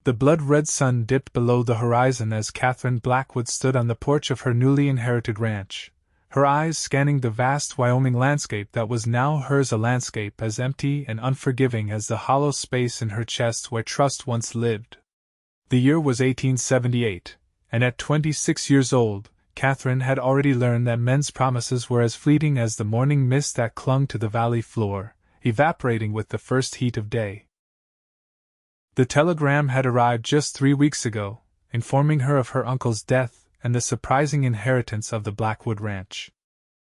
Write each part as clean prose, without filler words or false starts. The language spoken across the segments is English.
The blood-red sun dipped below the horizon as Katherine Blackwood stood on the porch of her newly inherited ranch, her eyes scanning the vast Wyoming landscape that was now hers, a landscape as empty and unforgiving as the hollow space in her chest where trust once lived. The year was 1878, and at 26 years old, Katherine had already learned that men's promises were as fleeting as the morning mist that clung to the valley floor, evaporating with the first heat of day. The telegram had arrived just 3 weeks ago, informing her of her uncle's death and the surprising inheritance of the Blackwood Ranch.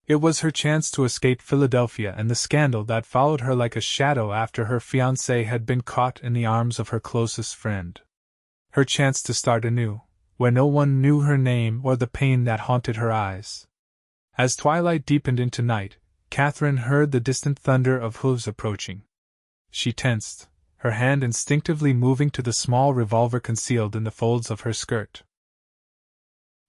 It was her chance to escape Philadelphia and the scandal that followed her like a shadow after her fiancé had been caught in the arms of her closest friend. Her chance to start anew, where no one knew her name or the pain that haunted her eyes. As twilight deepened into night, Katherine heard the distant thunder of hooves approaching. She tensed, her hand instinctively moving to the small revolver concealed in the folds of her skirt.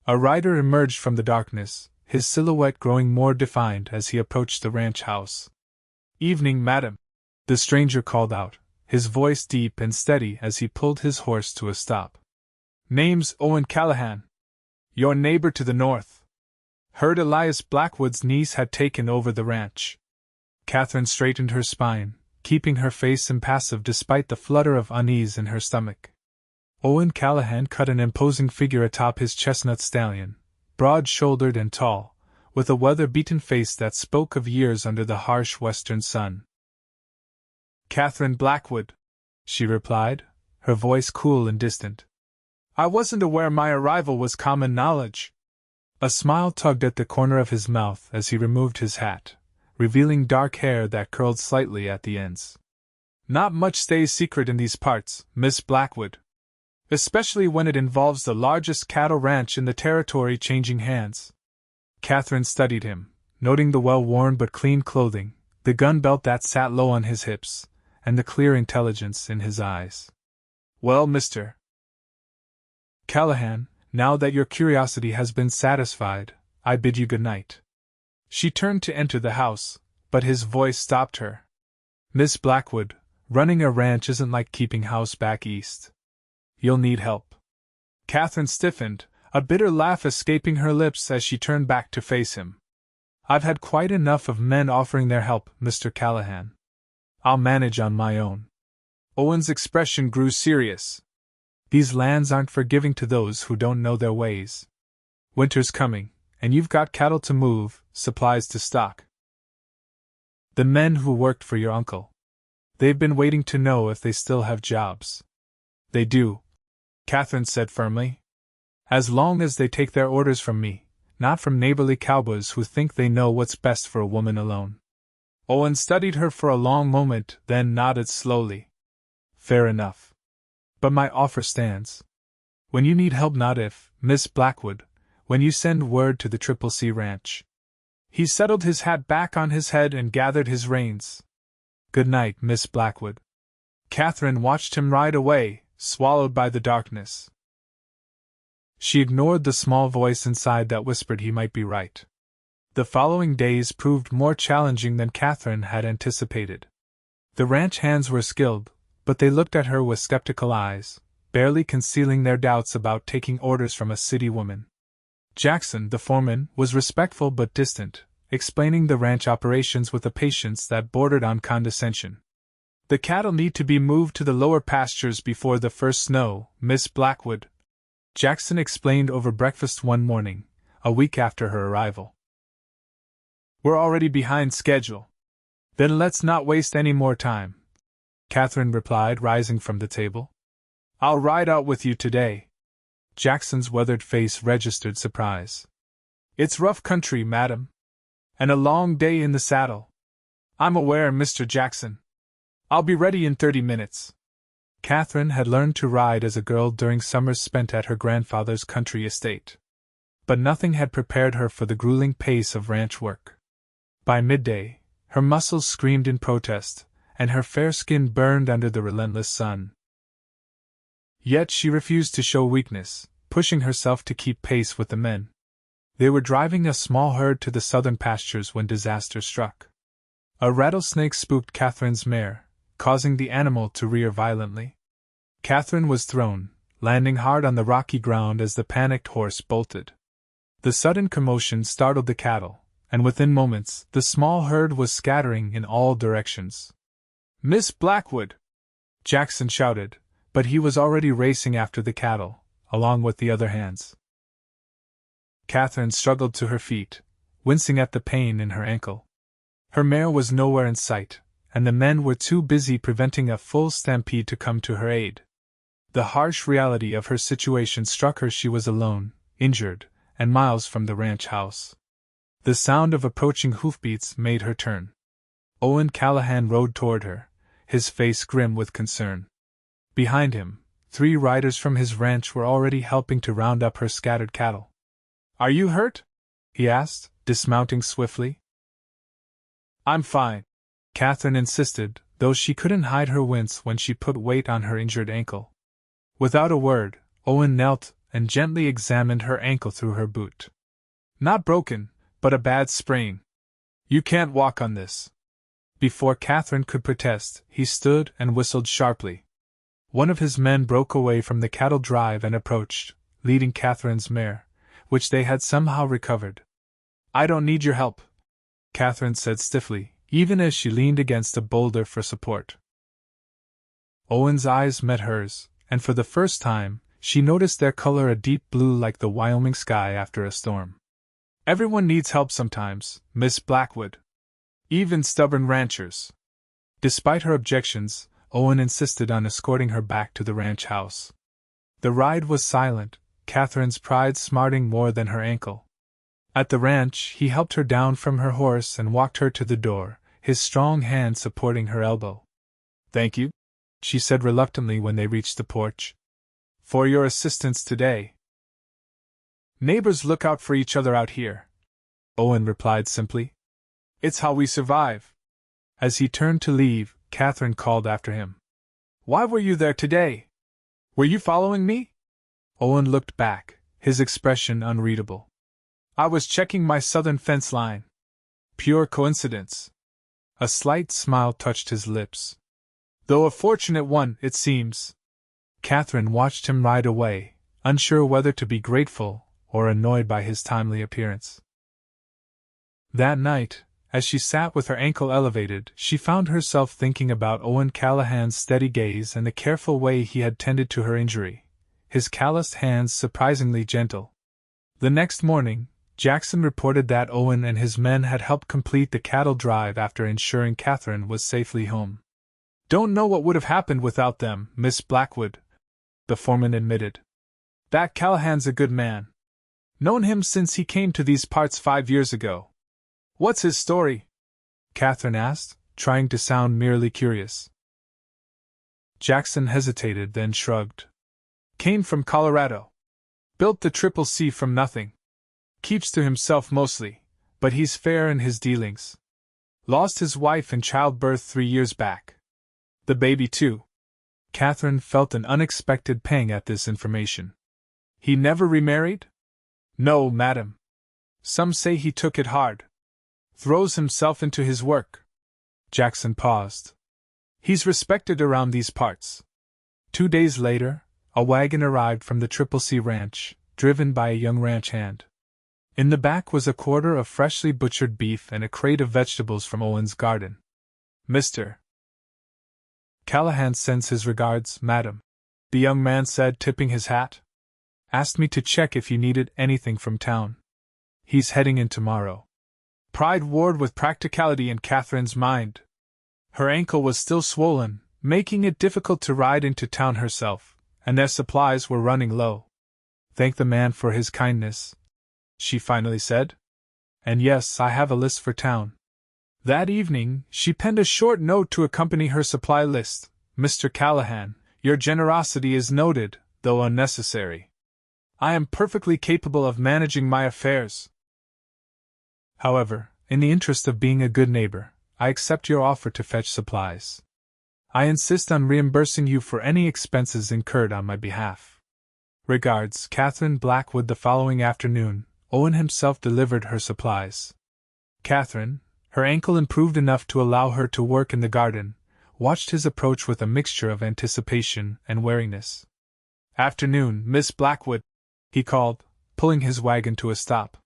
A rider emerged from the darkness, his silhouette growing more defined as he approached the ranch house. "Evening, madam," the stranger called out, his voice deep and steady as he pulled his horse to a stop. "Name's Owen Callahan. Your neighbor to the north. Heard Elias Blackwood's niece had taken over the ranch." Katherine straightened her spine, keeping her face impassive despite the flutter of unease in her stomach. Owen Callahan cut an imposing figure atop his chestnut stallion, broad-shouldered and tall, with a weather-beaten face that spoke of years under the harsh western sun. "Katherine Blackwood," she replied, her voice cool and distant. "I wasn't aware my arrival was common knowledge." A smile tugged at the corner of his mouth as he removed his hat, revealing dark hair that curled slightly at the ends. "Not much stays secret in these parts, Miss Blackwood. Especially when it involves the largest cattle ranch in the territory changing hands." Katherine studied him, noting the well-worn but clean clothing, the gun belt that sat low on his hips, and the clear intelligence in his eyes. "Well, Mr. Callahan, now that your curiosity has been satisfied, I bid you good night." She turned to enter the house, but his voice stopped her. "Miss Blackwood, running a ranch isn't like keeping house back east. You'll need help." Katherine stiffened, a bitter laugh escaping her lips as she turned back to face him. "I've had quite enough of men offering their help, Mr. Callahan. I'll manage on my own." Owen's expression grew serious. "These lands aren't forgiving to those who don't know their ways. Winter's coming, and you've got cattle to move, supplies to stock. The men who worked for your uncle. They've been waiting to know if they still have jobs." "They do," Katherine said firmly. "As long as they take their orders from me, not from neighborly cowboys who think they know what's best for a woman alone." Owen studied her for a long moment, then nodded slowly. "Fair enough. But my offer stands. When you need help, not if, Miss Blackwood, when you send word to the Triple C Ranch." He settled his hat back on his head and gathered his reins. "Good night, Miss Blackwood." Katherine watched him ride away, swallowed by the darkness. She ignored the small voice inside that whispered he might be right. The following days proved more challenging than Katherine had anticipated. The ranch hands were skilled, but they looked at her with skeptical eyes, barely concealing their doubts about taking orders from a city woman. Jackson, the foreman, was respectful but distant, explaining the ranch operations with a patience that bordered on condescension. "The cattle need to be moved to the lower pastures before the first snow, Miss Blackwood," Jackson explained over breakfast one morning, a week after her arrival. "We're already behind schedule." "Then let's not waste any more time," Katherine replied, rising from the table. "I'll ride out with you today." Jackson's weathered face registered surprise. "It's rough country, madam. And a long day in the saddle." "I'm aware, Mr. Jackson. I'll be ready in 30 minutes. Katherine had learned to ride as a girl during summers spent at her grandfather's country estate. But nothing had prepared her for the grueling pace of ranch work. By midday, her muscles screamed in protest, and her fair skin burned under the relentless sun. Yet she refused to show weakness, pushing herself to keep pace with the men. They were driving a small herd to the southern pastures when disaster struck. A rattlesnake spooked Katherine's mare, causing the animal to rear violently. Katherine was thrown, landing hard on the rocky ground as the panicked horse bolted. The sudden commotion startled the cattle, and within moments the small herd was scattering in all directions. "Miss Blackwood!" Jackson shouted, but he was already racing after the cattle, along with the other hands. Katherine struggled to her feet, wincing at the pain in her ankle. Her mare was nowhere in sight, and the men were too busy preventing a full stampede to come to her aid. The harsh reality of her situation struck her. She was alone, injured, and miles from the ranch house. The sound of approaching hoofbeats made her turn. Owen Callahan rode toward her, his face grim with concern. Behind him, 3 riders from his ranch were already helping to round up her scattered cattle. "Are you hurt?" he asked, dismounting swiftly. "I'm fine," Katherine insisted, though she couldn't hide her wince when she put weight on her injured ankle. Without a word, Owen knelt and gently examined her ankle through her boot. "Not broken, but a bad sprain. You can't walk on this." Before Katherine could protest, he stood and whistled sharply. One of his men broke away from the cattle drive and approached, leading Katherine's mare, which they had somehow recovered. "I don't need your help," Katherine said stiffly, even as she leaned against a boulder for support. Owen's eyes met hers, and for the first time, she noticed their color a deep blue like the Wyoming sky after a storm. "Everyone needs help sometimes, Miss Blackwood. Even stubborn ranchers." Despite her objections, Owen insisted on escorting her back to the ranch house. The ride was silent, Katherine's pride smarting more than her ankle. At the ranch, he helped her down from her horse and walked her to the door, his strong hand supporting her elbow. "Thank you," she said reluctantly when they reached the porch, "for your assistance today." "Neighbors look out for each other out here," Owen replied simply. "It's how we survive." As he turned to leave, Katherine called after him. "Why were you there today? Were you following me?" Owen looked back, his expression unreadable. "I was checking my southern fence line. Pure coincidence." A slight smile touched his lips. "Though a fortunate one, it seems." Katherine watched him ride away, unsure whether to be grateful or annoyed by his timely appearance. That night, as she sat with her ankle elevated, she found herself thinking about Owen Callahan's steady gaze and the careful way he had tended to her injury, his calloused hands surprisingly gentle. The next morning, Jackson reported that Owen and his men had helped complete the cattle drive after ensuring Katherine was safely home. "Don't know what would have happened without them, Miss Blackwood," the foreman admitted. "That Callahan's a good man. Known him since he came to these parts 5 years ago." "What's his story?" Katherine asked, trying to sound merely curious. Jackson hesitated, then shrugged. "Came from Colorado. Built the CCC from nothing. Keeps to himself mostly, but he's fair in his dealings. Lost his wife in childbirth 3 years back. The baby too." Katherine felt an unexpected pang at this information. "He never remarried?" "No, madam. Some say he took it hard. Throws himself into his work." Jackson paused. "He's respected around these parts." 2 days later, a wagon arrived from the CCC ranch, driven by a young ranch hand. In the back was a quarter of freshly butchered beef and a crate of vegetables from Owen's garden. "Mr. Callahan sends his regards, madam," the young man said, tipping his hat. "Asked me to check if you needed anything from town. He's heading in tomorrow." Pride warred with practicality in Katherine's mind. Her ankle was still swollen, making it difficult to ride into town herself, and their supplies were running low. "Thank the man for his kindness," she finally said. "And yes, I have a list for town." That evening, she penned a short note to accompany her supply list. "Mr. Callahan, your generosity is noted, though unnecessary. I am perfectly capable of managing my affairs. However, in the interest of being a good neighbor, I accept your offer to fetch supplies. I insist on reimbursing you for any expenses incurred on my behalf. Regards, Katherine Blackwood." The following afternoon, Owen himself delivered her supplies. Katherine, her ankle improved enough to allow her to work in the garden, watched his approach with a mixture of anticipation and wariness. "Afternoon, Miss Blackwood," he called, pulling his wagon to a stop.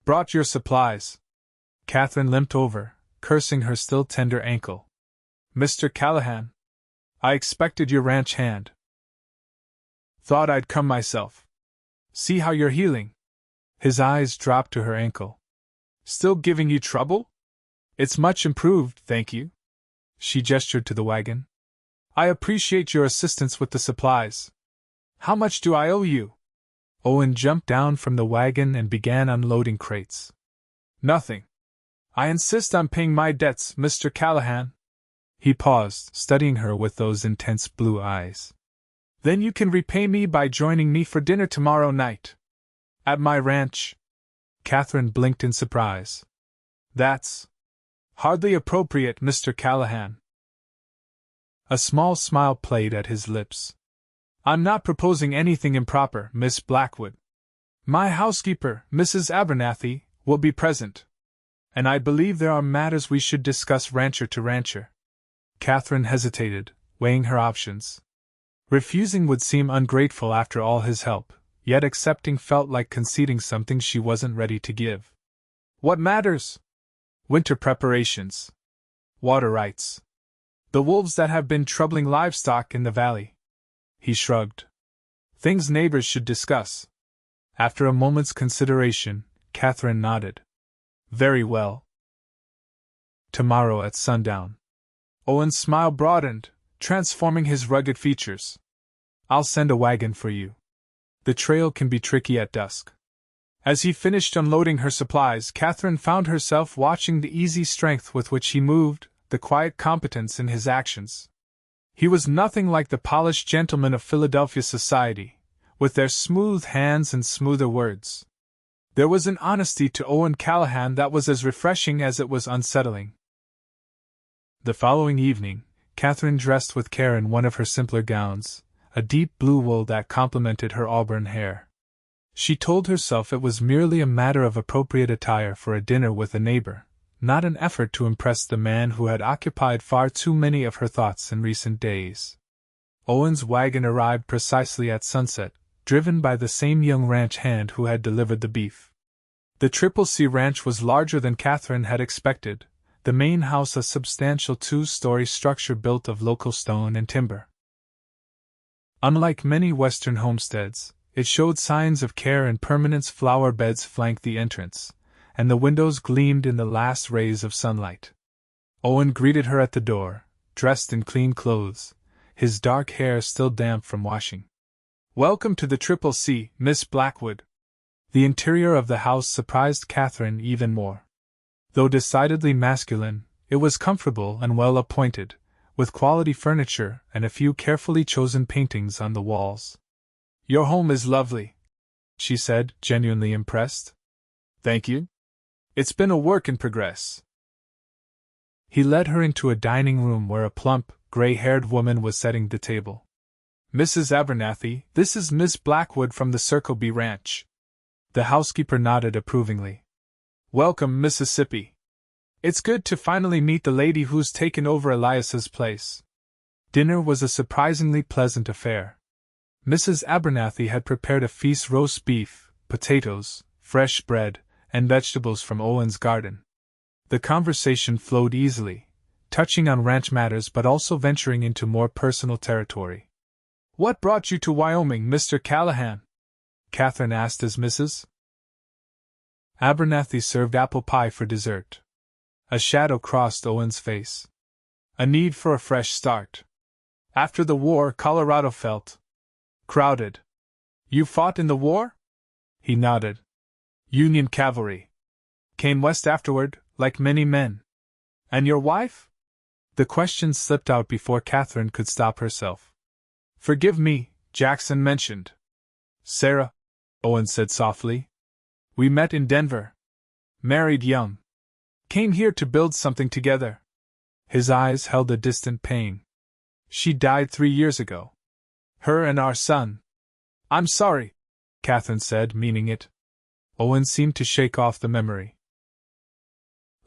"Brought your supplies." Katherine limped over, cursing her still tender ankle. "Mr. Callahan, I expected your ranch hand. Thought I'd come myself. See how you're healing." His eyes dropped to her ankle. "Still giving you trouble?" "It's much improved, thank you." She gestured to the wagon. "I appreciate your assistance with the supplies. How much do I owe you?" Owen jumped down from the wagon and began unloading crates. "Nothing. I insist on paying my debts, Mr. Callahan." He paused, studying her with those intense blue eyes. "Then you can repay me by joining me for dinner tomorrow night. At my ranch." Katherine blinked in surprise. "That's hardly appropriate, Mr. Callahan." A small smile played at his lips. "I'm not proposing anything improper, Miss Blackwood. My housekeeper, Mrs. Abernathy, will be present. And I believe there are matters we should discuss rancher to rancher." Katherine hesitated, weighing her options. Refusing would seem ungrateful after all his help, yet accepting felt like conceding something she wasn't ready to give. "What matters?" "Winter preparations. Water rights. The wolves that have been troubling livestock in the valley." He shrugged. "Things neighbors should discuss." After a moment's consideration, Katherine nodded. "Very well. Tomorrow at sundown." Owen's smile broadened, transforming his rugged features. "I'll send a wagon for you. The trail can be tricky at dusk." As he finished unloading her supplies, Katherine found herself watching the easy strength with which he moved, the quiet competence in his actions. He was nothing like the polished gentlemen of Philadelphia society, with their smooth hands and smoother words. There was an honesty to Owen Callahan that was as refreshing as it was unsettling. The following evening, Katherine dressed with care in one of her simpler gowns, a deep blue wool that complemented her auburn hair. She told herself it was merely a matter of appropriate attire for a dinner with a neighbor, not an effort to impress the man who had occupied far too many of her thoughts in recent days. Owen's wagon arrived precisely at sunset, driven by the same young ranch hand who had delivered the beef. The Triple C Ranch was larger than Katherine had expected, the main house a substantial two-story structure built of local stone and timber. Unlike many western homesteads, it showed signs of care and permanence. Flower beds flanked the entrance, and the windows gleamed in the last rays of sunlight. Owen greeted her at the door, dressed in clean clothes, his dark hair still damp from washing. "Welcome to the Triple C, Miss Blackwood." The interior of the house surprised Katherine even more. Though decidedly masculine, it was comfortable and well appointed, with quality furniture and a few carefully chosen paintings on the walls. "Your home is lovely," she said, genuinely impressed. "Thank you. It's been a work in progress." He led her into a dining room where a plump, gray-haired woman was setting the table. "Mrs. Abernathy, this is Miss Blackwood from the Circle B Ranch." The housekeeper nodded approvingly. "Welcome, Mississippi. It's good to finally meet the lady who's taken over Elias's place." Dinner was a surprisingly pleasant affair. Mrs. Abernathy had prepared a feast: roast beef, potatoes, fresh bread, and vegetables from Owen's garden. The conversation flowed easily, touching on ranch matters but also venturing into more personal territory. "What brought you to Wyoming, Mr. Callahan?" Katherine asked as Mrs. Abernathy served apple pie for dessert. A shadow crossed Owen's face. "A need for a fresh start. After the war, Colorado felt crowded." "You fought in the war?" He nodded. "Union cavalry. Came west afterward, like many men." "And your wife?" The question slipped out before Katherine could stop herself. "Forgive me," Jackson mentioned. "Sarah," Owen said softly. "We met in Denver. Married young. Came here to build something together." His eyes held a distant pain. "She died 3 years ago. Her and our son." "I'm sorry," Katherine said, meaning it. Owen seemed to shake off the memory.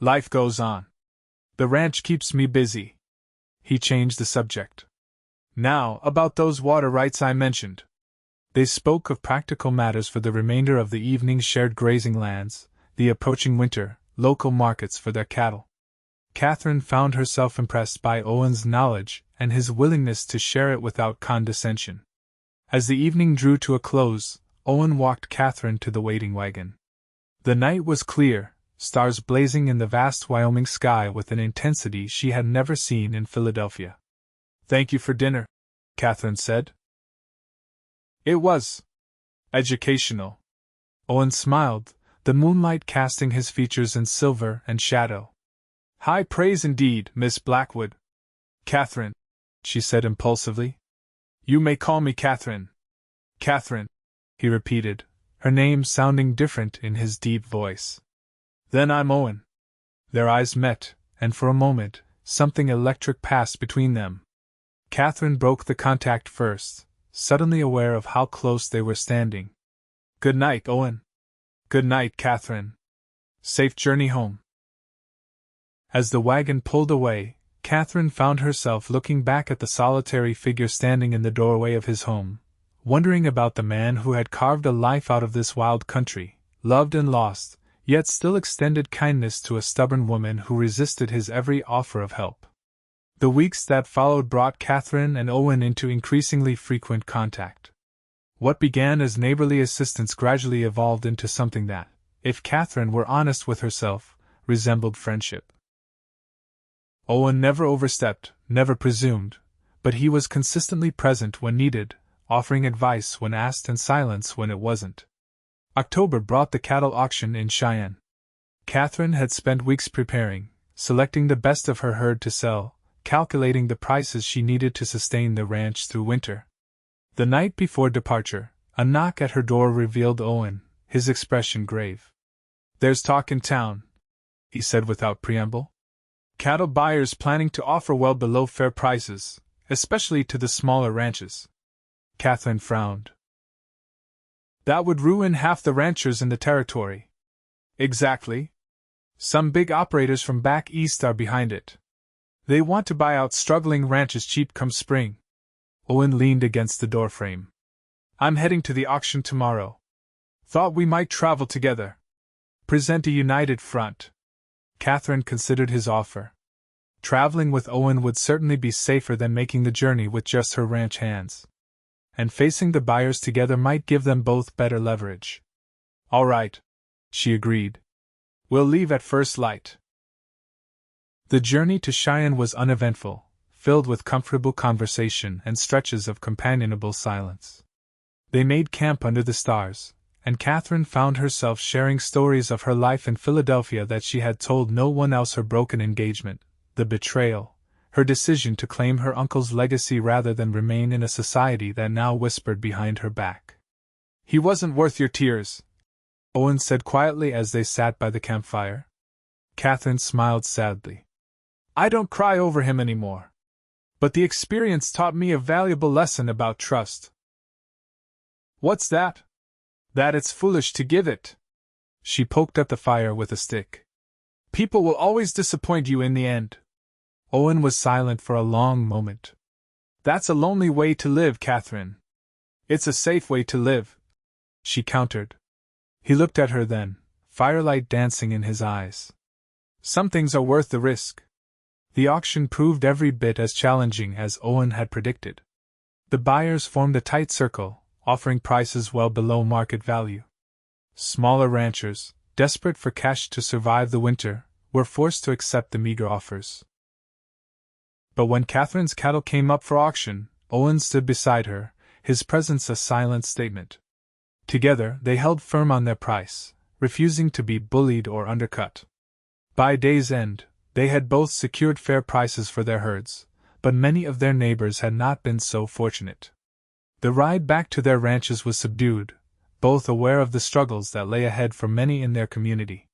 "Life goes on. The ranch keeps me busy." He changed the subject. Now, about those water rights I mentioned. They spoke of practical matters for the remainder of the evening: shared grazing lands, the approaching winter, local markets for their cattle. Katherine found herself impressed by Owen's knowledge and his willingness to share it without condescension. As the evening drew to a close, Owen walked Katherine to the waiting wagon. The night was clear, stars blazing in the vast Wyoming sky with an intensity she had never seen in Philadelphia. "Thank you for dinner," Katherine said. "It was educational." Owen smiled, the moonlight casting his features in silver and shadow. "High praise indeed, Miss Blackwood." "Katherine," she said impulsively. "You may call me Katherine." "Katherine," he repeated, her name sounding different in his deep voice. "Then I'm Owen." Their eyes met, and for a moment, something electric passed between them. Katherine broke the contact first, suddenly aware of how close they were standing. "Good night, Owen." "Good night, Katherine. Safe journey home." As the wagon pulled away, Katherine found herself looking back at the solitary figure standing in the doorway of his home, wondering about the man who had carved a life out of this wild country, loved and lost, yet still extended kindness to a stubborn woman who resisted his every offer of help. The weeks that followed brought Katherine and Owen into increasingly frequent contact. What began as neighborly assistance gradually evolved into something that, if Katherine were honest with herself, resembled friendship. Owen never overstepped, never presumed, but he was consistently present when needed, offering advice when asked and silence when it wasn't. October brought the cattle auction in Cheyenne. Katherine had spent weeks preparing, selecting the best of her herd to sell, calculating the prices she needed to sustain the ranch through winter. The night before departure, a knock at her door revealed Owen, his expression grave. "There's talk in town," he said without preamble. "Cattle buyers planning to offer well below fair prices, especially to the smaller ranches." Katherine frowned. "That would ruin half the ranchers in the territory." "Exactly. Some big operators from back east are behind it. They want to buy out struggling ranches cheap come spring." Owen leaned against the doorframe. "I'm heading to the auction tomorrow. Thought we might travel together. Present a united front." Katherine considered his offer. Traveling with Owen would certainly be safer than making the journey with just her ranch hands. And facing the buyers together might give them both better leverage. "All right," she agreed. "We'll leave at first light." The journey to Cheyenne was uneventful, filled with comfortable conversation and stretches of companionable silence. They made camp under the stars, and Katherine found herself sharing stories of her life in Philadelphia that she had told no one else: her broken engagement, the betrayal, her decision to claim her uncle's legacy rather than remain in a society that now whispered behind her back. "He wasn't worth your tears," Owen said quietly as they sat by the campfire. Katherine smiled sadly. "I don't cry over him anymore. But the experience taught me a valuable lesson about trust." "What's that?" "That it's foolish to give it." She poked at the fire with a stick. "People will always disappoint you in the end." Owen was silent for a long moment. "That's a lonely way to live, Katherine." "It's a safe way to live," she countered. He looked at her then, firelight dancing in his eyes. "Some things are worth the risk." The auction proved every bit as challenging as Owen had predicted. The buyers formed a tight circle, offering prices well below market value. Smaller ranchers, desperate for cash to survive the winter, were forced to accept the meager offers. But when Katherine's cattle came up for auction, Owen stood beside her, his presence a silent statement. Together they held firm on their price, refusing to be bullied or undercut. By day's end, they had both secured fair prices for their herds, but many of their neighbors had not been so fortunate. The ride back to their ranches was subdued, both aware of the struggles that lay ahead for many in their community.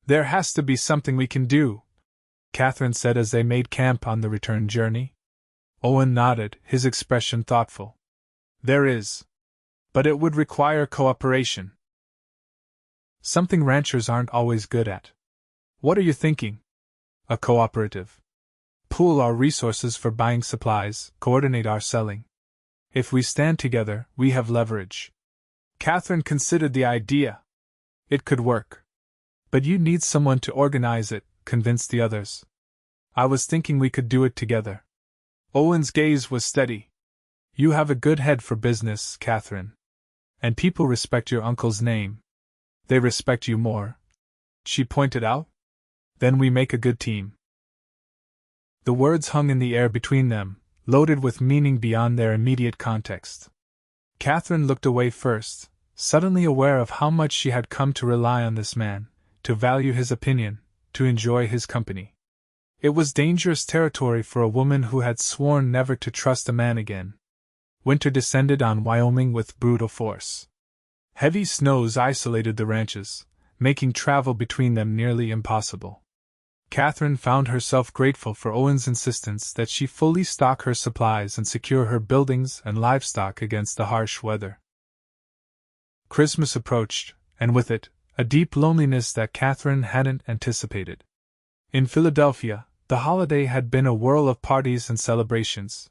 "There has to be something we can do," Katherine said as they made camp on the return journey. Owen nodded, his expression thoughtful. "There is. But it would require cooperation. Something ranchers aren't always good at." "What are you thinking?" "A cooperative." Pool our resources for buying supplies, coordinate our selling. If we stand together, we have leverage. Katherine considered the idea. It could work. But you need someone to organize it, convince the others. I was thinking we could do it together. Owen's gaze was steady. You have a good head for business, Katherine. And people respect your uncle's name. They respect you more, she pointed out. Then we make a good team. The words hung in the air between them, loaded with meaning beyond their immediate context. Katherine looked away first, suddenly aware of how much she had come to rely on this man, to value his opinion, to enjoy his company. It was dangerous territory for a woman who had sworn never to trust a man again. Winter descended on Wyoming with brutal force. Heavy snows isolated the ranches, making travel between them nearly impossible. Katherine found herself grateful for Owen's insistence that she fully stock her supplies and secure her buildings and livestock against the harsh weather. Christmas approached, and with it, a deep loneliness that Katherine hadn't anticipated. In Philadelphia, the holiday had been a whirl of parties and celebrations.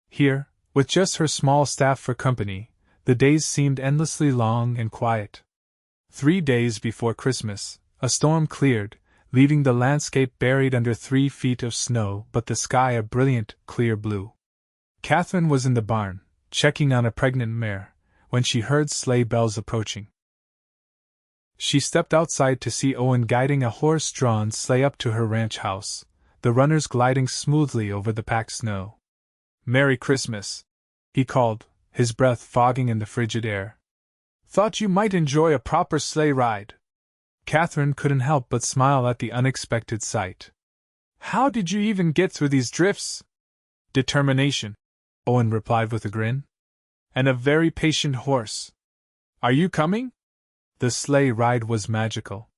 Here, with just her small staff for company, the days seemed endlessly long and quiet. 3 days before Christmas, a storm cleared, leaving the landscape buried under 3 feet of snow but the sky a brilliant, clear blue. Katherine was in the barn, checking on a pregnant mare, when she heard sleigh bells approaching. She stepped outside to see Owen guiding a horse-drawn sleigh up to her ranch house, the runners gliding smoothly over the packed snow. "Merry Christmas," he called, his breath fogging in the frigid air. "Thought you might enjoy a proper sleigh ride." Katherine couldn't help but smile at the unexpected sight. "How did you even get through these drifts?" "Determination," Owen replied with a grin. "And a very patient horse. Are you coming?" The sleigh ride was magical.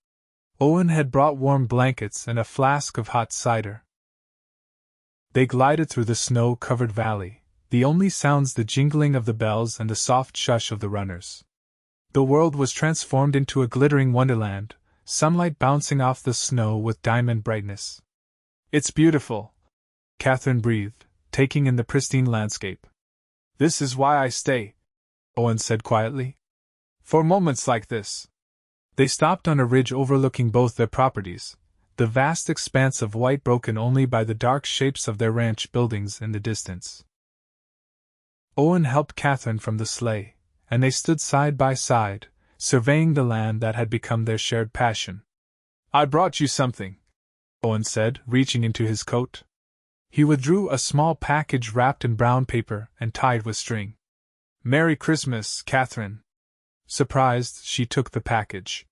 Owen had brought warm blankets and a flask of hot cider. They glided through the snow-covered valley, the only sounds the jingling of the bells and the soft shush of the runners. The world was transformed into a glittering wonderland, sunlight bouncing off the snow with diamond brightness. "It's beautiful," Katherine breathed, taking in the pristine landscape. "This is why I stay," Owen said quietly. "For moments like this." They stopped on a ridge overlooking both their properties, the vast expanse of white broken only by the dark shapes of their ranch buildings in the distance. Owen helped Katherine from the sleigh, and they stood side by side, surveying the land that had become their shared passion. "I brought you something," Owen said, reaching into his coat. He withdrew a small package wrapped in brown paper and tied with string. "Merry Christmas, Katherine." Surprised, she took the package.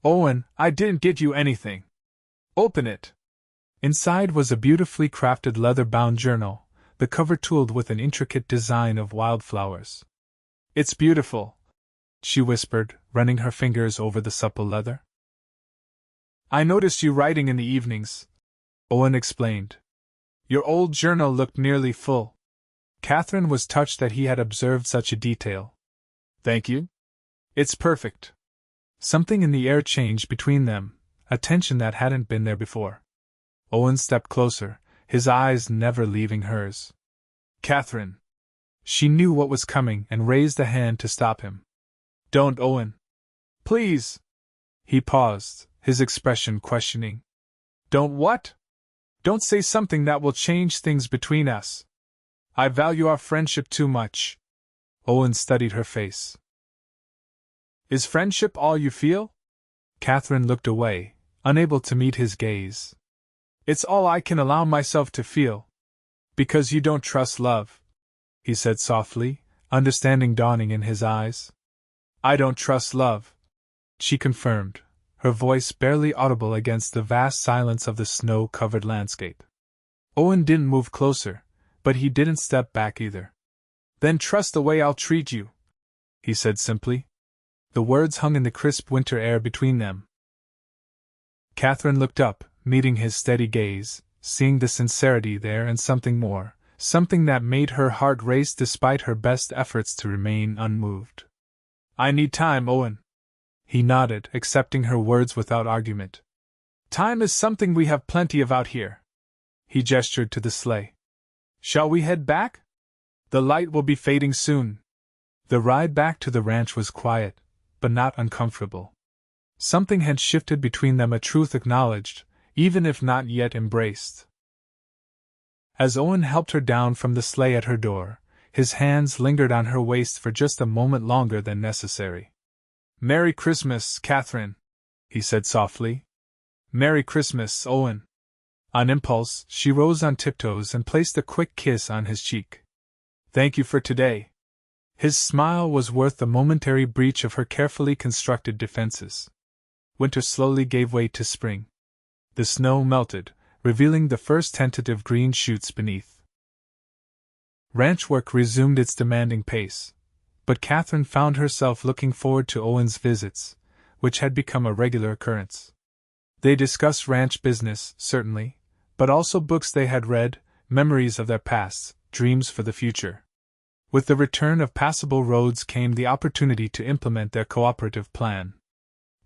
"Owen, I didn't get you anything." "Open it." Inside was a beautifully crafted leather-bound journal, the cover tooled with an intricate design of wildflowers. "It's beautiful," she whispered, running her fingers over the supple leather. "I noticed you writing in the evenings," Owen explained. "Your old journal looked nearly full." Katherine was touched that he had observed such a detail. "Thank you. It's perfect." Something in the air changed between them, a tension that hadn't been there before. Owen stepped closer, his eyes never leaving hers. "Katherine." She knew what was coming and raised a hand to stop him. "Don't, Owen. Please." He paused, his expression questioning. "Don't what?" "Don't say something that will change things between us. I value our friendship too much." Owen studied her face. "Is friendship all you feel?" Katherine looked away, unable to meet his gaze. "It's all I can allow myself to feel." "Because you don't trust love," he said softly, understanding dawning in his eyes. "I don't trust love," she confirmed, her voice barely audible against the vast silence of the snow-covered landscape. Owen didn't move closer, but he didn't step back either. "Then trust the way I'll treat you," he said simply. The words hung in the crisp winter air between them. Katherine looked up, meeting his steady gaze, seeing the sincerity there and something more, something that made her heart race despite her best efforts to remain unmoved. "I need time, Owen." He nodded, accepting her words without argument. "Time is something we have plenty of out here." He gestured to the sleigh. Shall we head back? The light will be fading soon. The ride back to the ranch was quiet, but not uncomfortable. Something had shifted between them, a truth acknowledged, even if not yet embraced. As Owen helped her down from the sleigh at her door, his hands lingered on her waist for just a moment longer than necessary. "Merry Christmas, Katherine," he said softly. "Merry Christmas, Owen." On impulse, she rose on tiptoes and placed a quick kiss on his cheek. "Thank you for today." His smile was worth the momentary breach of her carefully constructed defenses. Winter slowly gave way to spring. The snow melted, revealing the first tentative green shoots beneath. Ranch work resumed its demanding pace, but Katherine found herself looking forward to Owen's visits, which had become a regular occurrence. They discussed ranch business, certainly, but also books they had read, memories of their past, dreams for the future. With the return of passable roads came the opportunity to implement their cooperative plan.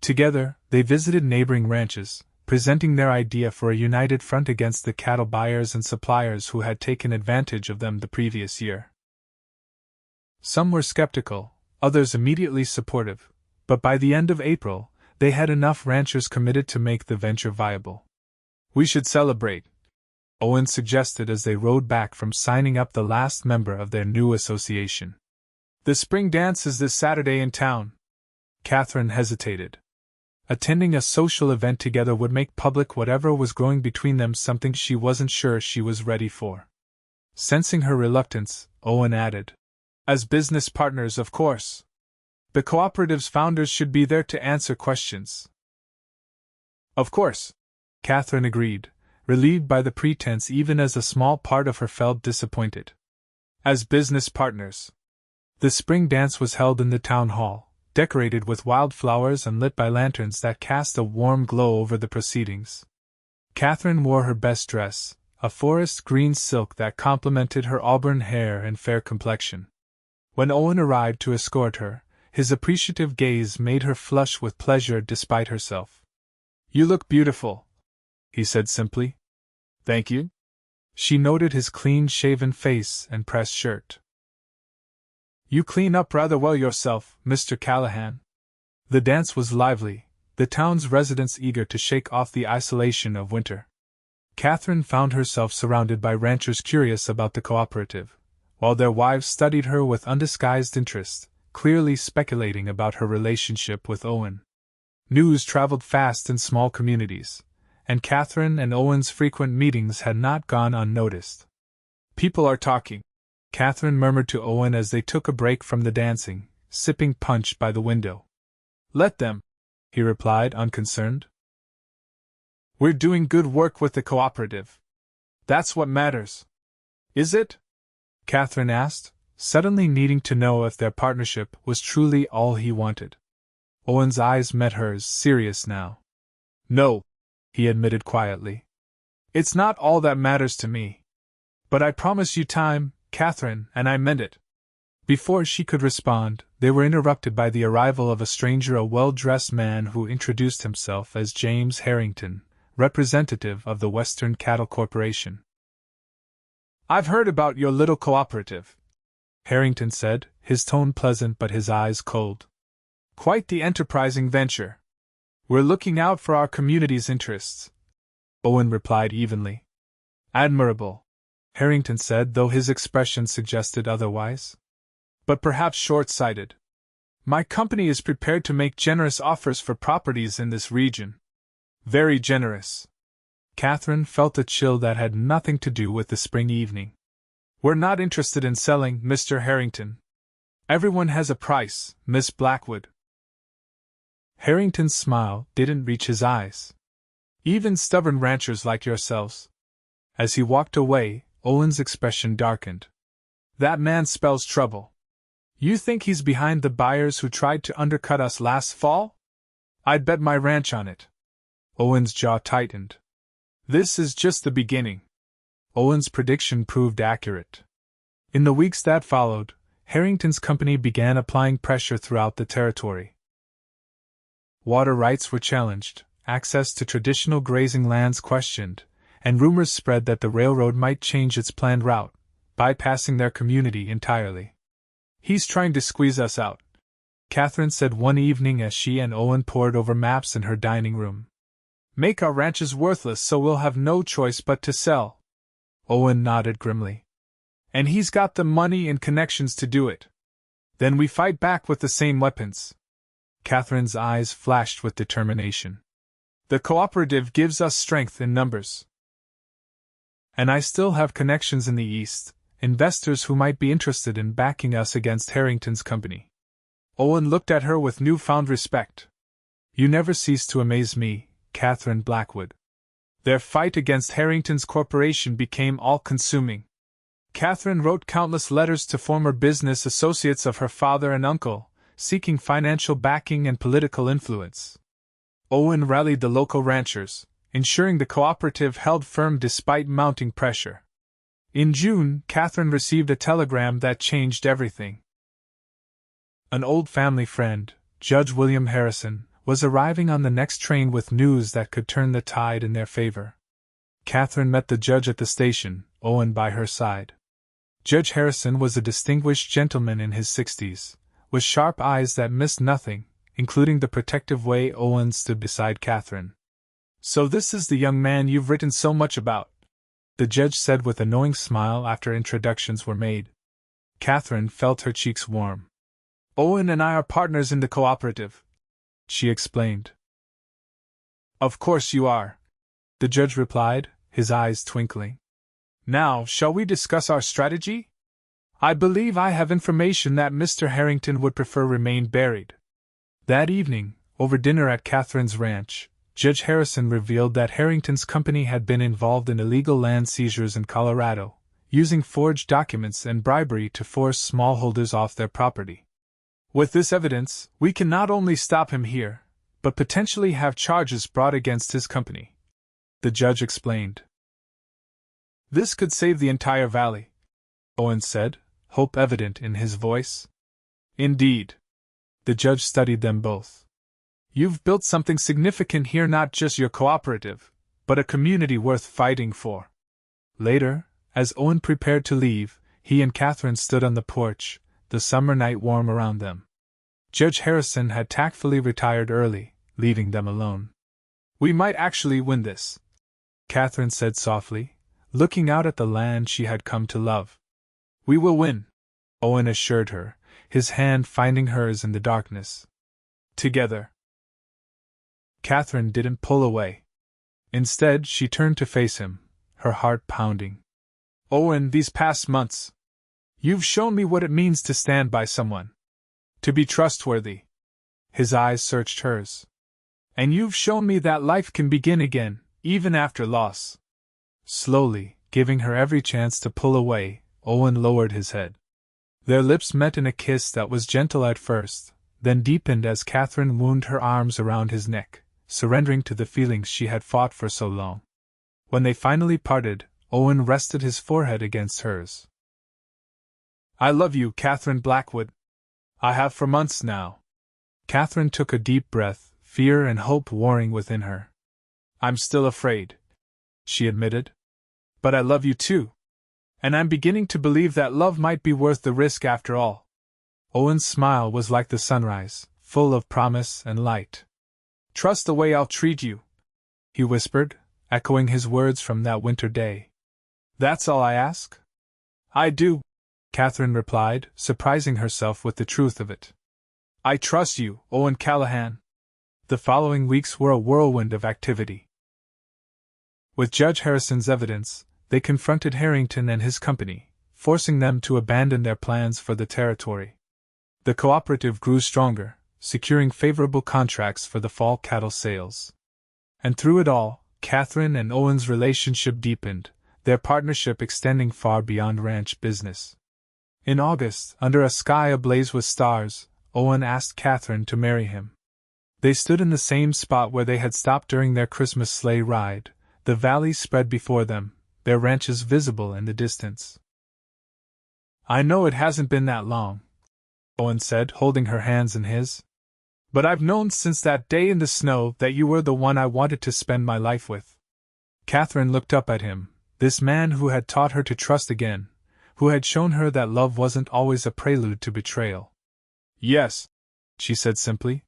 Together, they visited neighboring ranches, presenting their idea for a united front against the cattle buyers and suppliers who had taken advantage of them the previous year. Some were skeptical, others immediately supportive, but by the end of April, they had enough ranchers committed to make the venture viable. "We should celebrate," Owen suggested as they rode back from signing up the last member of their new association. "The spring dance is this Saturday in town." Katherine hesitated. Attending a social event together would make public whatever was growing between them something she wasn't sure she was ready for. Sensing her reluctance, Owen added, "As business partners, of course. The cooperative's founders should be there to answer questions." "Of course," Katherine agreed, relieved by the pretense even as a small part of her felt disappointed. "As business partners." The spring dance was held in the town hall, decorated with wildflowers and lit by lanterns that cast a warm glow over the proceedings. Katherine wore her best dress, a forest green silk that complemented her auburn hair and fair complexion. When Owen arrived to escort her, his appreciative gaze made her flush with pleasure despite herself. "You look beautiful," he said simply. "Thank you." She noted his clean-shaven face and pressed shirt. "You clean up rather well yourself, Mr. Callahan." The dance was lively, the town's residents eager to shake off the isolation of winter. Katherine found herself surrounded by ranchers curious about the cooperative, while their wives studied her with undisguised interest, clearly speculating about her relationship with Owen. News traveled fast in small communities, and Katherine and Owen's frequent meetings had not gone unnoticed. "People are talking," Katherine murmured to Owen as they took a break from the dancing, sipping punch by the window. "Let them," he replied, unconcerned. "We're doing good work with the cooperative. That's what matters." "Is it?" Katherine asked, suddenly needing to know if their partnership was truly all he wanted. Owen's eyes met hers, serious now. "No," he admitted quietly. "It's not all that matters to me. But I promise you time, Katherine, and I meant it." Before she could respond, they were interrupted by the arrival of a stranger, a well-dressed man who introduced himself as James Harrington, representative of the Western Cattle Corporation. "I've heard about your little cooperative," Harrington said, his tone pleasant but his eyes cold. "Quite the enterprising venture." "We're looking out for our community's interests," Owen replied evenly. "Admirable," Harrington said, though his expression suggested otherwise. "But perhaps short-sighted. My company is prepared to make generous offers for properties in this region." "Very generous." Katherine felt a chill that had nothing to do with the spring evening. "We're not interested in selling, Mr. Harrington. Everyone has a price, Miss Blackwood." Harrington's smile didn't reach his eyes. "Even stubborn ranchers like yourselves." As he walked away, Owen's expression darkened. "That man spells trouble. You think he's behind the buyers who tried to undercut us last fall? I'd bet my ranch on it." Owen's jaw tightened. "This is just the beginning." Owen's prediction proved accurate. In the weeks that followed, Harrington's company began applying pressure throughout the territory. Water rights were challenged, access to traditional grazing lands questioned, and rumors spread that the railroad might change its planned route, bypassing their community entirely. "He's trying to squeeze us out," Katherine said one evening as she and Owen pored over maps in her dining room. "Make our ranches worthless so we'll have no choice but to sell." Owen nodded grimly. "And he's got the money and connections to do it. Then we fight back with the same weapons." Katherine's eyes flashed with determination. "The cooperative gives us strength in numbers. And I still have connections in the East, investors who might be interested in backing us against Harrington's company." Owen looked at her with newfound respect. "You never cease to amaze me, Katherine Blackwood." Their fight against Harrington's corporation became all-consuming. Katherine wrote countless letters to former business associates of her father and uncle, seeking financial backing and political influence. Owen rallied the local ranchers, ensuring the cooperative held firm despite mounting pressure. In June, Katherine received a telegram that changed everything. An old family friend, Judge William Harrison, was arriving on the next train with news that could turn the tide in their favor. Katherine met the judge at the station, Owen by her side. Judge Harrison was a distinguished gentleman in his 60s, with sharp eyes that missed nothing, including the protective way Owen stood beside Katherine. "So this is the young man you've written so much about," the judge said with a knowing smile after introductions were made. Katherine felt her cheeks warm. "Owen and I are partners in the cooperative," she explained. "Of course you are," the judge replied, his eyes twinkling. "Now, shall we discuss our strategy? I believe I have information that Mr. Harrington would prefer remain buried." That evening, over dinner at Katherine's ranch, Judge Harrison revealed that Harrington's company had been involved in illegal land seizures in Colorado, using forged documents and bribery to force smallholders off their property. "With this evidence, we can not only stop him here, but potentially have charges brought against his company," the judge explained. "This could save the entire valley," Owen said, hope evident in his voice. "Indeed." The judge studied them both. "You've built something significant here, not just your cooperative, but a community worth fighting for." Later, as Owen prepared to leave, he and Katherine stood on the porch, the summer night warm around them. Judge Harrison had tactfully retired early, leaving them alone. "We might actually win this," Katherine said softly, looking out at the land she had come to love. "We will win," Owen assured her, his hand finding hers in the darkness. "Together." Katherine didn't pull away. Instead, she turned to face him, her heart pounding. "Owen, these past months, you've shown me what it means to stand by someone. To be trustworthy." His eyes searched hers. "And you've shown me that life can begin again, even after loss." Slowly, giving her every chance to pull away, Owen lowered his head. Their lips met in a kiss that was gentle at first, then deepened as Katherine wound her arms around his neck, surrendering to the feelings she had fought for so long. When they finally parted, Owen rested his forehead against hers. "I love you, Katherine Blackwood. I have for months now." Katherine took a deep breath, fear and hope warring within her. "I'm still afraid," she admitted. "But I love you too. And I'm beginning to believe that love might be worth the risk after all." Owen's smile was like the sunrise, full of promise and light. "Trust the way I'll treat you," he whispered, echoing his words from that winter day. "That's all I ask?" "I do," Katherine replied, surprising herself with the truth of it. "I trust you, Owen Callahan." The following weeks were a whirlwind of activity. With Judge Harrison's evidence, they confronted Harrington and his company, forcing them to abandon their plans for the territory. The cooperative grew stronger, securing favorable contracts for the fall cattle sales. And through it all, Katherine and Owen's relationship deepened, their partnership extending far beyond ranch business. In August, under a sky ablaze with stars, Owen asked Katherine to marry him. They stood in the same spot where they had stopped during their Christmas sleigh ride, the valley spread before them, their ranches visible in the distance. "I know it hasn't been that long," Owen said, holding her hands in his. "But I've known since that day in the snow that you were the one I wanted to spend my life with." Katherine looked up at him, this man who had taught her to trust again, who had shown her that love wasn't always a prelude to betrayal. Yes, she said simply.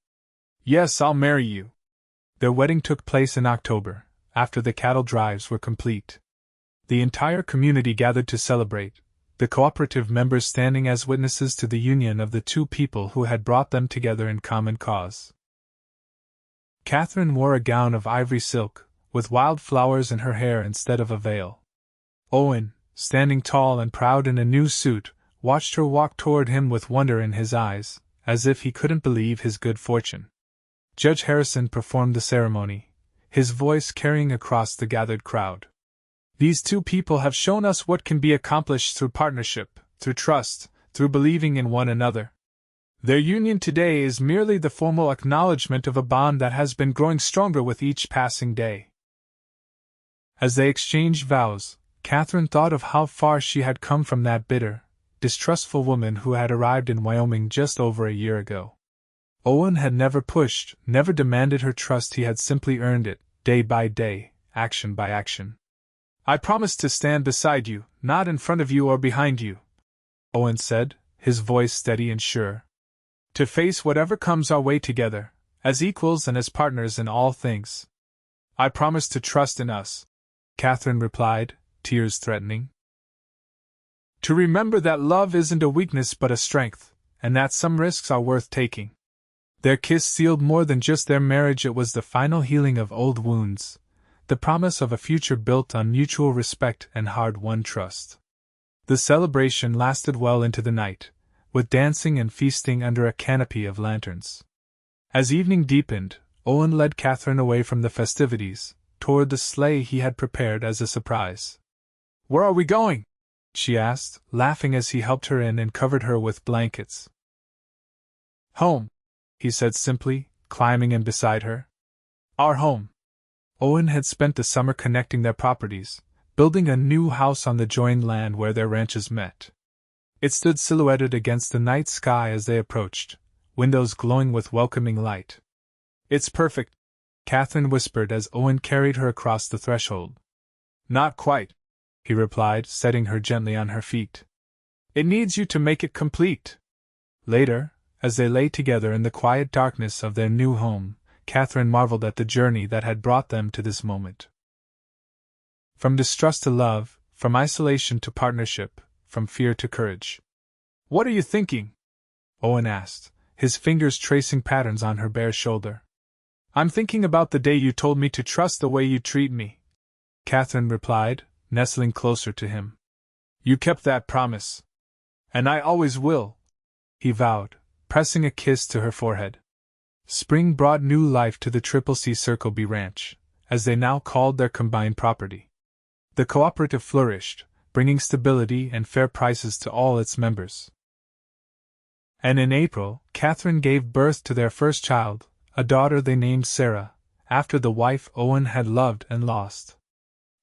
Yes, I'll marry you. Their wedding took place in October, after the cattle drives were complete. The entire community gathered to celebrate, the cooperative members standing as witnesses to the union of the two people who had brought them together in common cause. Katherine wore a gown of ivory silk, with wild flowers in her hair instead of a veil. Owen, standing tall and proud in a new suit, watched her walk toward him with wonder in his eyes, as if he couldn't believe his good fortune. Judge Harrison performed the ceremony, his voice carrying across the gathered crowd. These two people have shown us what can be accomplished through partnership, through trust, through believing in one another. Their union today is merely the formal acknowledgement of a bond that has been growing stronger with each passing day. As they exchanged vows, Katherine thought of how far she had come from that bitter, distrustful woman who had arrived in Wyoming just over a year ago. Owen had never pushed, never demanded her trust, he had simply earned it, day by day, action by action. I promise to stand beside you, not in front of you or behind you, Owen said, his voice steady and sure. To face whatever comes our way together, as equals and as partners in all things. I promise to trust in us, Katherine replied, tears threatening. To remember that love isn't a weakness but a strength, and that some risks are worth taking. Their kiss sealed more than just their marriage, it was the final healing of old wounds, the promise of a future built on mutual respect and hard-won trust. The celebration lasted well into the night, with dancing and feasting under a canopy of lanterns. As evening deepened, Owen led Katherine away from the festivities, toward the sleigh he had prepared as a surprise. Where are we going? She asked, laughing as he helped her in and covered her with blankets. Home, he said simply, climbing in beside her. Our home. Owen had spent the summer connecting their properties, building a new house on the joined land where their ranches met. It stood silhouetted against the night sky as they approached, windows glowing with welcoming light. It's perfect, Katherine whispered as Owen carried her across the threshold. Not quite, he replied, setting her gently on her feet. It needs you to make it complete. Later, as they lay together in the quiet darkness of their new home, Katherine marveled at the journey that had brought them to this moment. From distrust to love, from isolation to partnership, from fear to courage. What are you thinking? Owen asked, his fingers tracing patterns on her bare shoulder. I'm thinking about the day you told me to trust the way you treat me, Katherine replied, nestling closer to him. You kept that promise. And I always will, he vowed, pressing a kiss to her forehead. Spring brought new life to the Triple C Circle B Ranch, as they now called their combined property. The cooperative flourished, bringing stability and fair prices to all its members. And in April, Katherine gave birth to their first child, a daughter they named Sarah, after the wife Owen had loved and lost.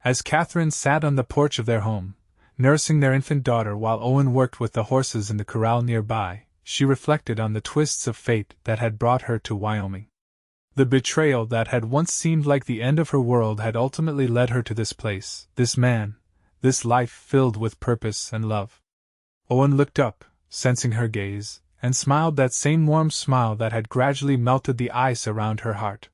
As Katherine sat on the porch of their home, nursing their infant daughter while Owen worked with the horses in the corral nearby, she reflected on the twists of fate that had brought her to Wyoming. The betrayal that had once seemed like the end of her world had ultimately led her to this place, this man, this life filled with purpose and love. Owen looked up, sensing her gaze, and smiled that same warm smile that had gradually melted the ice around her heart.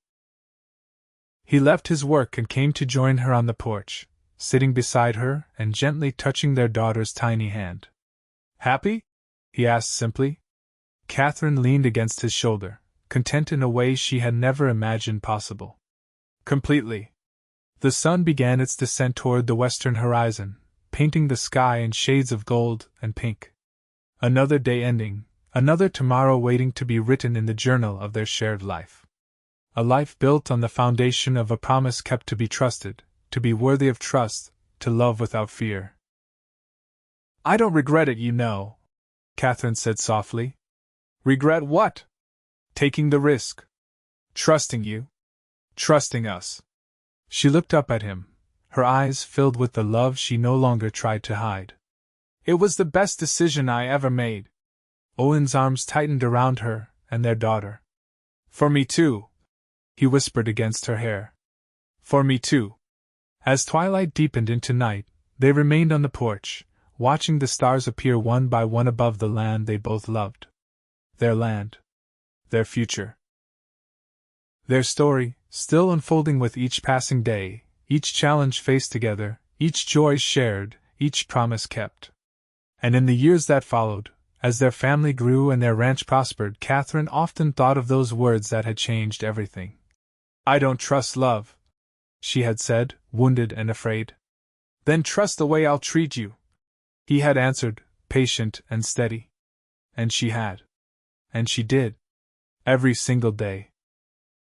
He left his work and came to join her on the porch, sitting beside her and gently touching their daughter's tiny hand. Happy? He asked simply. Katherine leaned against his shoulder, content in a way she had never imagined possible. Completely. The sun began its descent toward the western horizon, painting the sky in shades of gold and pink. Another day ending, another tomorrow waiting to be written in the journal of their shared life. A life built on the foundation of a promise kept to be trusted, to be worthy of trust, to love without fear. I don't regret it, you know, Katherine said softly. Regret what? Taking the risk. Trusting you. Trusting us. She looked up at him, her eyes filled with the love she no longer tried to hide. It was the best decision I ever made. Owen's arms tightened around her and their daughter. For me too, he whispered against her hair. For me too. As twilight deepened into night, they remained on the porch, watching the stars appear one by one above the land they both loved. Their land. Their future. Their story, still unfolding with each passing day, each challenge faced together, each joy shared, each promise kept. And in the years that followed, as their family grew and their ranch prospered, Katherine often thought of those words that had changed everything. "I don't trust love," she had said, wounded and afraid. "Then trust the way I'll treat you," he had answered, patient and steady. And she had. And she did. Every single day.